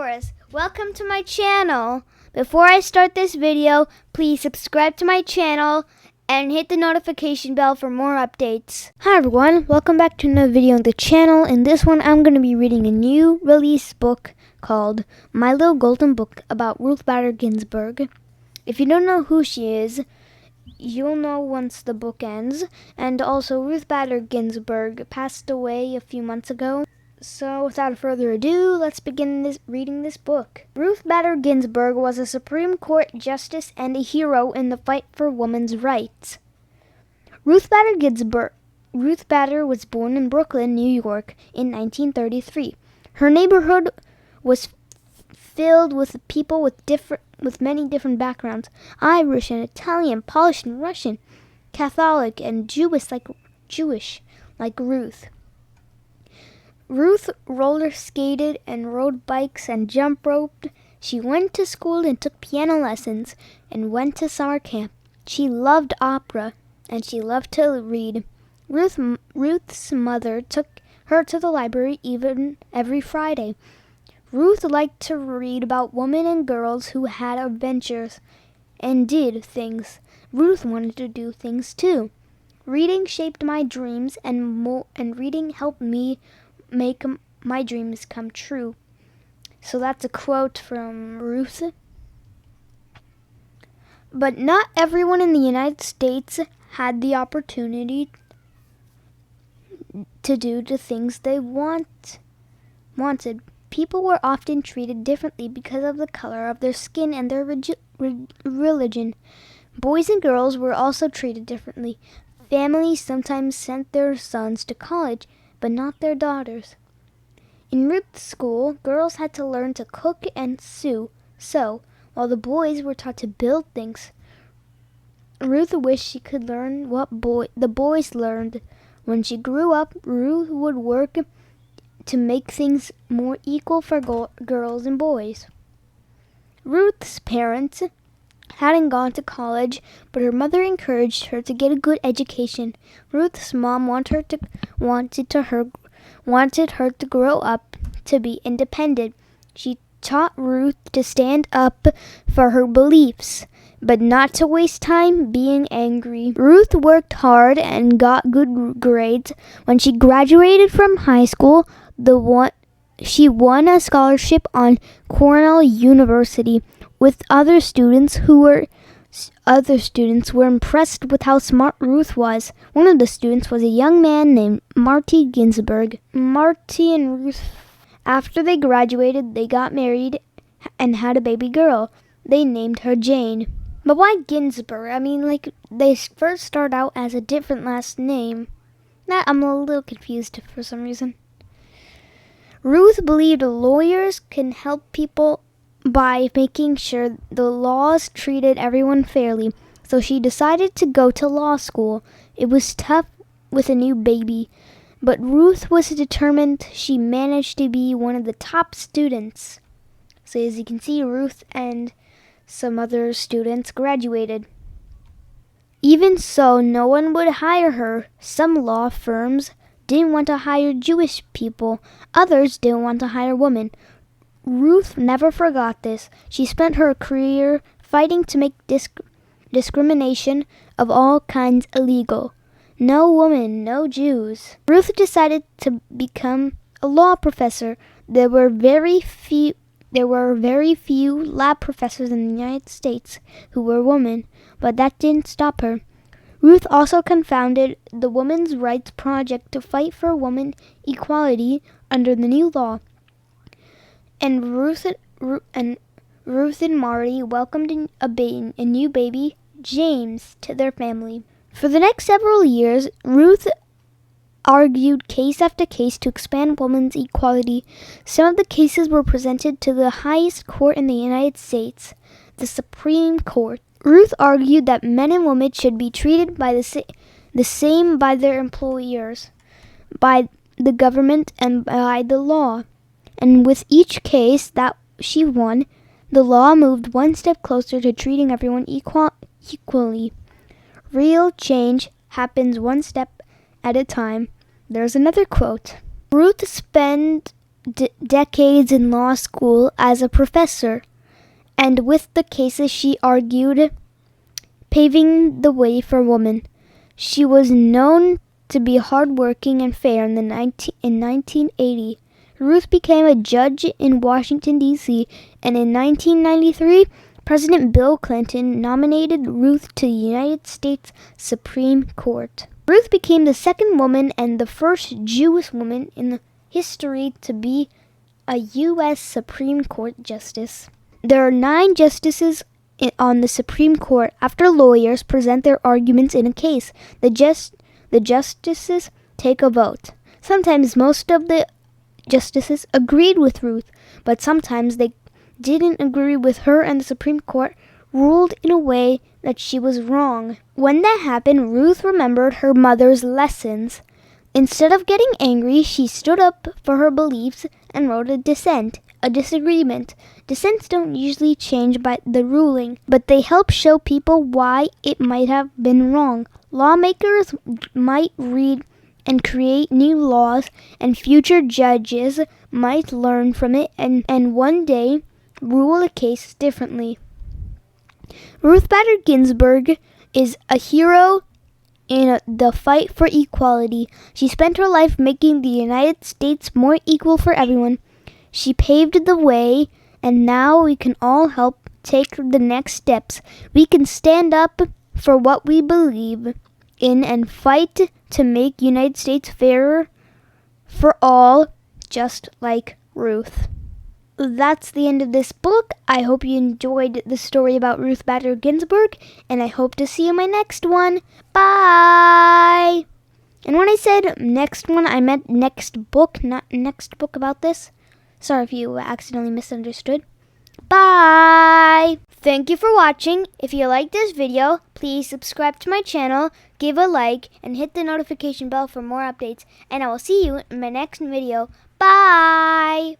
viewers, welcome to my channel. Before I start this video, please subscribe to my channel and hit the notification bell for more updates. Hi everyone, welcome back to another video on the channel. In this one, I'm going to be reading a new release book called My Little Golden Book about Ruth Bader Ginsburg. If you don't know who she is, you'll know once the book ends. And also, Ruth Bader Ginsburg passed away a few months ago. So without further ado, let's begin reading this book. Ruth Bader Ginsburg was a Supreme Court justice and a hero in the fight for women's rights. Ruth Bader was born in Brooklyn, New York in 1933. Her neighborhood was filled with people with many different backgrounds: Irish and Italian, Polish and Russian, Catholic and Jewish like Ruth. Ruth roller skated and rode bikes and jump roped. She went to school and took piano lessons and went to summer camp. She loved opera and she loved to read. Ruth's mother took her to the library every Friday. Ruth liked to read about women and girls who had adventures and did things. Ruth wanted to do things too. Reading shaped my dreams, and reading helped me make my dreams come true. So that's a quote from Ruth. But not everyone in the United States had the opportunity to do the things they wanted. People were often treated differently because of the color of their skin and their religion. Boys and girls were also treated differently. Families sometimes sent their sons to college, but not their daughters. In Ruth's school, girls had to learn to cook and sew, while the boys were taught to build things. Ruth wished she could learn what the boys learned. When she grew up, Ruth would work to make things more equal for girls and boys. Ruth's parents hadn't gone to college, but her mother encouraged her to get a good education. Ruth's mom wanted her to grow up to be independent. She taught Ruth to stand up for her beliefs, but not to waste time being angry. Ruth worked hard and got good grades. When she graduated from high school, she won a scholarship on Cornell University. Other students were impressed with how smart Ruth was. One of the students was a young man named Marty Guinsburg. Marty and Ruth, after they graduated, they got married and had a baby girl. They named her Jane. But why Guinsburg? I mean, they first start out as a different last name. I'm a little confused for some reason. Ruth believed lawyers can help people by making sure the laws treated everyone fairly, so she decided to go to law school. It was tough with a new baby, but Ruth was determined. She managed to be one of the top students. So as you can see, Ruth and some other students graduated. Even so, no one would hire her. Some law firms didn't want to hire Jewish people. Others didn't want to hire women. Ruth never forgot this. She spent her career fighting to make discrimination of all kinds illegal. No women, no Jews. Ruth decided to become a law professor. There were very few lab professors in the United States who were women, but that didn't stop her. Ruth also co-founded the Women's Rights Project to fight for women equality under the new law. And Ruth and Marty welcomed a new baby, James, to their family. For the next several years, Ruth argued case after case to expand women's equality. Some of the cases were presented to the highest court in the United States, the Supreme Court. Ruth argued that men and women should be treated by the same by their employers, by the government, and by the law. And with each case that she won, the law moved one step closer to treating everyone equally. Real change happens one step at a time. There's another quote. Ruth spent decades in law school as a professor, and with the cases she argued, paving the way for women. She was known to be hardworking and fair. In 1980, Ruth became a judge in Washington, D.C., and in 1993, President Bill Clinton nominated Ruth to the United States Supreme Court. Ruth became the second woman and the first Jewish woman in the history to be a U.S. Supreme Court justice. There are 9 justices on the Supreme Court. After lawyers present their arguments in a case, the justices take a vote. Sometimes most of the justices agreed with Ruth, but sometimes they didn't agree with her, and the Supreme Court ruled in a way that she was wrong. When that happened, Ruth remembered her mother's lessons. Instead of getting angry, she stood up for her beliefs and wrote a disagreement. Dissents don't usually change by the ruling, but they help show people why it might have been wrong. Lawmakers might read and create new laws, and future judges might learn from it and one day rule a case differently. Ruth Bader Ginsburg is a hero in the fight for equality. She spent her life making the United States more equal for everyone. She paved the way, and now we can all help take the next steps. We can stand up for what we believe in and fight to make United States fairer for all, just like Ruth. That's the end of this book. I hope you enjoyed the story about Ruth Bader Ginsburg, and I hope to see you in my next one. Bye! And when I said next one, I meant next book, not next book about this. Sorry if you accidentally misunderstood. Bye! Thank you for watching. If you liked this video, please subscribe to my channel, give a like, and hit the notification bell for more updates. And I will see you in my next video. Bye!